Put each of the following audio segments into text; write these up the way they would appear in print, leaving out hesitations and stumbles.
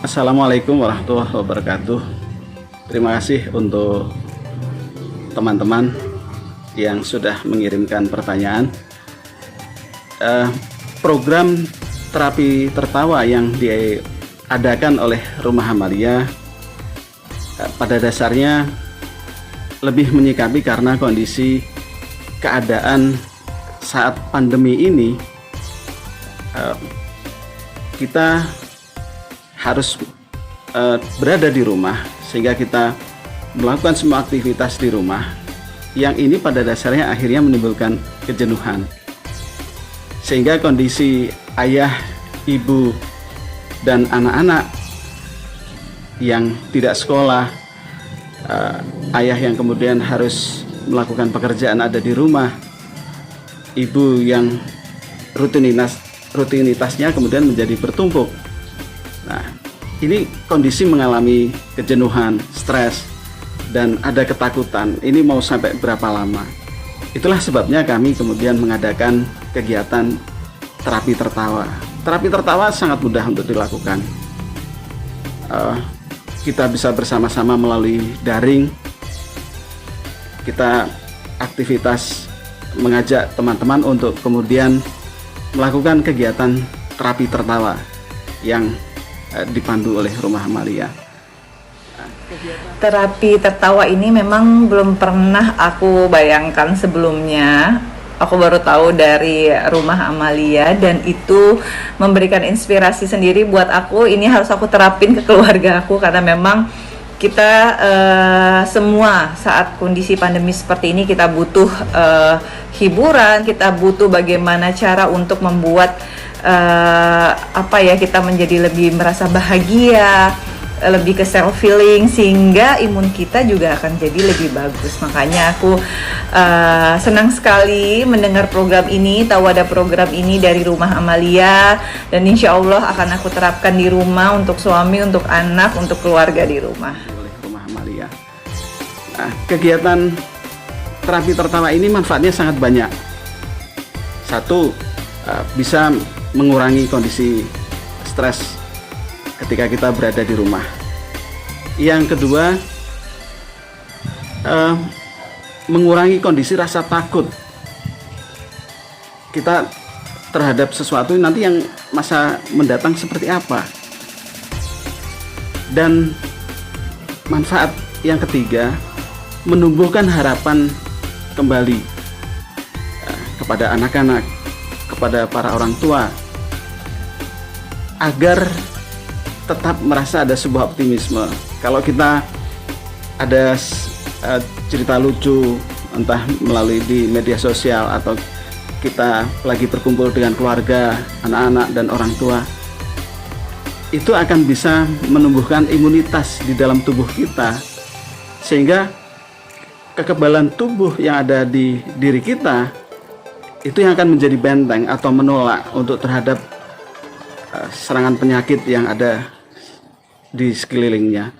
Assalamualaikum warahmatullahi wabarakatuh. Terima kasih untuk teman-teman yang sudah mengirimkan pertanyaan. Program terapi tertawa yang diadakan oleh Rumah Amalia pada dasarnya lebih menyikapi karena kondisi keadaan saat pandemi ini, kita harus berada di rumah, sehingga kita melakukan semua aktivitas di rumah yang ini pada dasarnya akhirnya menimbulkan kejenuhan, sehingga kondisi ayah, ibu, dan anak-anak yang tidak sekolah, ayah yang kemudian harus melakukan pekerjaan ada di rumah, ibu yang rutinitasnya kemudian menjadi bertumpuk. Nah, ini kondisi mengalami kejenuhan, stres, dan ada ketakutan. Ini mau sampai berapa lama? Itulah sebabnya kami kemudian mengadakan kegiatan terapi tertawa. Terapi tertawa sangat mudah untuk dilakukan. Kita bisa bersama-sama melalui daring. Kita aktivitas mengajak teman-teman untuk kemudian melakukan kegiatan terapi tertawa yang dipandu oleh Rumah Amalia. Terapi tertawa ini memang belum pernah aku bayangkan sebelumnya. Aku baru tahu dari Rumah Amalia dan itu memberikan inspirasi sendiri buat aku. Ini harus aku terapin ke keluarga aku karena memang kita semua saat kondisi pandemi seperti ini kita butuh hiburan, kita butuh bagaimana cara untuk membuat kita menjadi lebih merasa bahagia, lebih ke self feeling, sehingga imun kita juga akan jadi lebih bagus. Makanya aku senang sekali mendengar program ini, tahu ada program ini dari Rumah Amalia, dan insya Allah akan aku terapkan di rumah untuk suami, untuk anak, untuk keluarga di rumah. Oleh Rumah Amalia. Nah, kegiatan terapi tertawa ini manfaatnya sangat banyak. Satu, bisa mengurangi kondisi stres ketika kita berada di rumah. Yang kedua, mengurangi kondisi rasa takut kita terhadap sesuatu nanti yang masa mendatang seperti apa. Dan manfaat yang ketiga, menumbuhkan harapan kembali kepada anak-anak, kepada para orang tua, agar tetap merasa ada sebuah optimisme. Kalau kita ada cerita lucu, entah melalui di media sosial atau kita lagi berkumpul dengan keluarga, anak-anak, dan orang tua, itu akan bisa menumbuhkan imunitas di dalam tubuh kita, sehingga kekebalan tubuh yang ada di diri kita itu yang akan menjadi benteng atau menolak untuk terhadap serangan penyakit yang ada di sekelilingnya.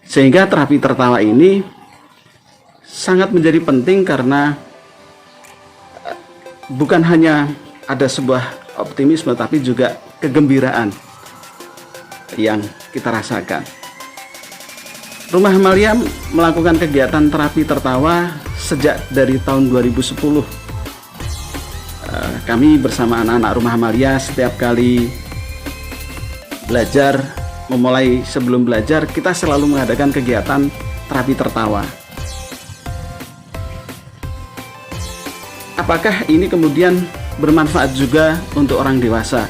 Sehingga terapi tertawa ini sangat menjadi penting karena bukan hanya ada sebuah optimisme tapi juga kegembiraan yang kita rasakan. Rumah Amalia melakukan kegiatan terapi tertawa sejak dari tahun 2010. Kami bersama anak-anak Rumah Amalia setiap kali belajar, memulai sebelum belajar, kita selalu mengadakan kegiatan terapi tertawa. Apakah ini kemudian bermanfaat juga untuk orang dewasa?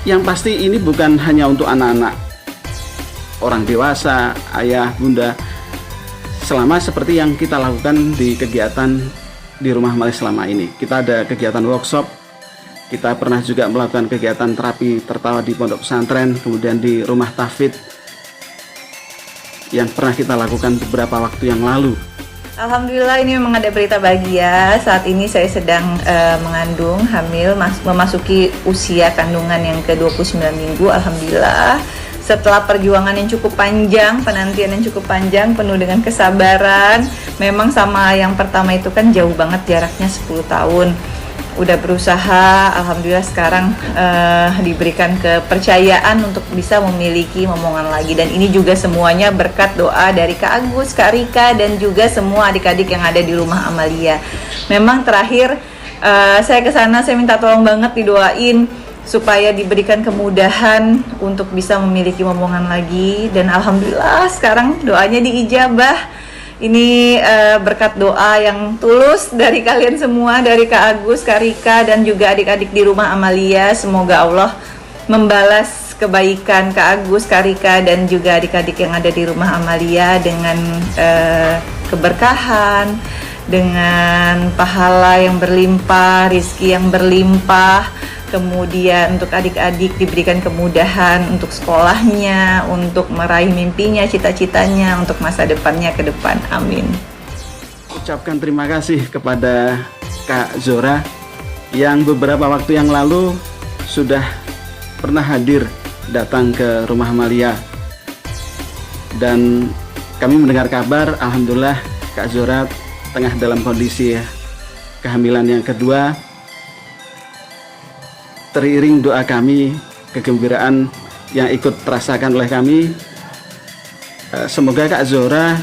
Yang pasti ini bukan hanya untuk anak-anak, orang dewasa, ayah, bunda, selama seperti yang kita lakukan di kegiatan di Rumah Amalia selama ini. Kita ada kegiatan workshop, kita pernah juga melakukan kegiatan terapi tertawa di pondok pesantren, kemudian di rumah tahfidz yang pernah kita lakukan beberapa waktu yang lalu. Alhamdulillah, ini memang ada berita bahagia. Saat ini saya sedang mengandung, hamil, memasuki usia kandungan yang ke-29 minggu. Alhamdulillah, setelah perjuangan yang cukup panjang, penantian yang cukup panjang, penuh dengan kesabaran. Memang sama yang pertama itu kan jauh banget jaraknya 10 tahun. udah berusaha, alhamdulillah sekarang diberikan kepercayaan untuk bisa memiliki momongan lagi, dan ini juga semuanya berkat doa dari Kak Agus, Kak Rika, dan juga semua adik-adik yang ada di rumah Amalia. Memang terakhir saya ke sana, saya minta tolong banget didoain supaya diberikan kemudahan untuk bisa memiliki momongan lagi, dan alhamdulillah sekarang doanya diijabah. Ini berkat doa yang tulus dari kalian semua, dari Kak Agus, Kak Rika, dan juga adik-adik di rumah Amalia. Semoga Allah membalas kebaikan Kak Agus, Kak Rika, dan juga adik-adik yang ada di rumah Amalia dengan keberkahan, dengan pahala yang berlimpah, rizki yang berlimpah. Kemudian untuk adik-adik diberikan kemudahan untuk sekolahnya, untuk meraih mimpinya, cita-citanya, untuk masa depannya ke depan. Amin. Ucapkan terima kasih kepada Kak Zora yang beberapa waktu yang lalu sudah pernah hadir datang ke rumah Amalia. Dan kami mendengar kabar, alhamdulillah Kak Zora tengah dalam kondisi kehamilan yang kedua. Teriring doa kami, kegembiraan yang ikut terasakan oleh kami, semoga Kak Zora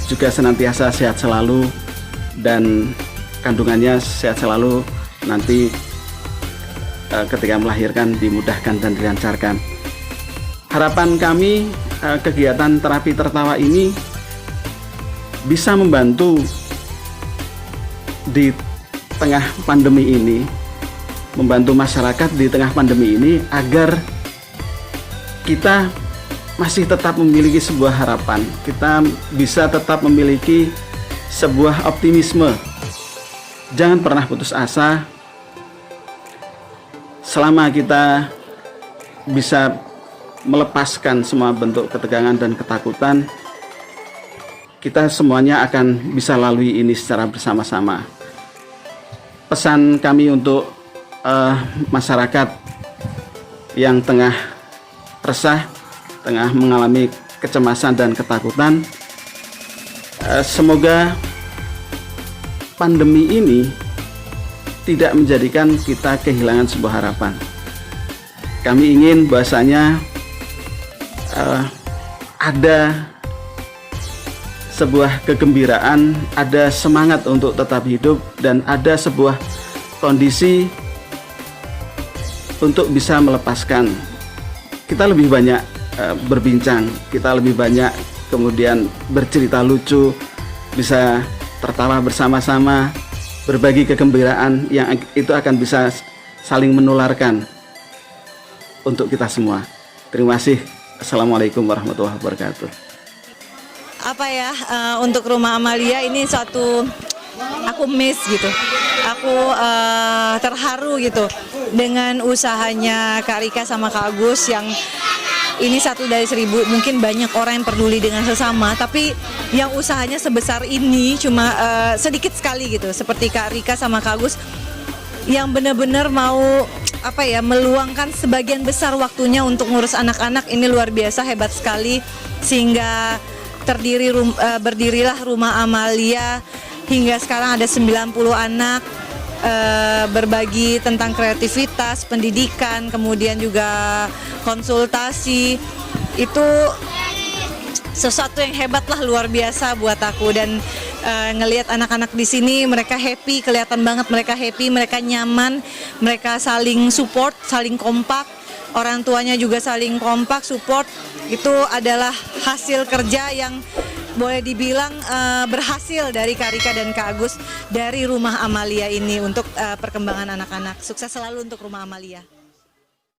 juga senantiasa sehat selalu dan kandungannya sehat selalu, nanti ketika melahirkan dimudahkan dan dilancarkan. Harapan kami kegiatan terapi tertawa ini bisa membantu di tengah pandemi ini, membantu masyarakat di tengah pandemi ini agar kita masih tetap memiliki sebuah harapan, kita bisa tetap memiliki sebuah optimisme. Jangan pernah putus asa. Selama kita bisa melepaskan semua bentuk ketegangan dan ketakutan, kita semuanya akan bisa lalui ini secara bersama-sama. Pesan kami untuk masyarakat yang tengah resah, tengah mengalami kecemasan dan ketakutan, semoga pandemi ini tidak menjadikan kita kehilangan sebuah harapan. Kami ingin bahwasanya ada sebuah kegembiraan, ada semangat untuk tetap hidup, dan ada sebuah kondisi untuk bisa melepaskan. Kita lebih banyak berbincang, kita lebih banyak kemudian bercerita lucu, bisa tertawa bersama-sama, berbagi kegembiraan yang itu akan bisa saling menularkan untuk kita semua. Terima kasih. Assalamualaikum warahmatullahi wabarakatuh. Untuk rumah Amalia ini suatu, aku miss gitu, aku terharu gitu dengan usahanya Kak Rika sama Kak Agus, yang ini 1 dari 1000. Mungkin banyak orang yang peduli dengan sesama, tapi yang usahanya sebesar ini cuma sedikit sekali gitu, seperti Kak Rika sama Kak Agus yang benar-benar mau meluangkan sebagian besar waktunya untuk ngurus anak-anak. Ini luar biasa, hebat sekali, sehingga berdirilah rumah Amalia. Hingga sekarang ada 90 anak, berbagi tentang kreativitas, pendidikan, kemudian juga konsultasi. Itu sesuatu yang hebat lah, luar biasa buat aku. Dan ngelihat anak-anak di sini, mereka happy, kelihatan banget mereka happy, mereka nyaman, mereka saling support, saling kompak. Orang tuanya juga saling kompak, support. Itu adalah hasil kerja yang boleh dibilang berhasil dari Kak Rika dan Kak Agus dari rumah Amalia ini untuk perkembangan anak-anak. Sukses selalu untuk rumah Amalia.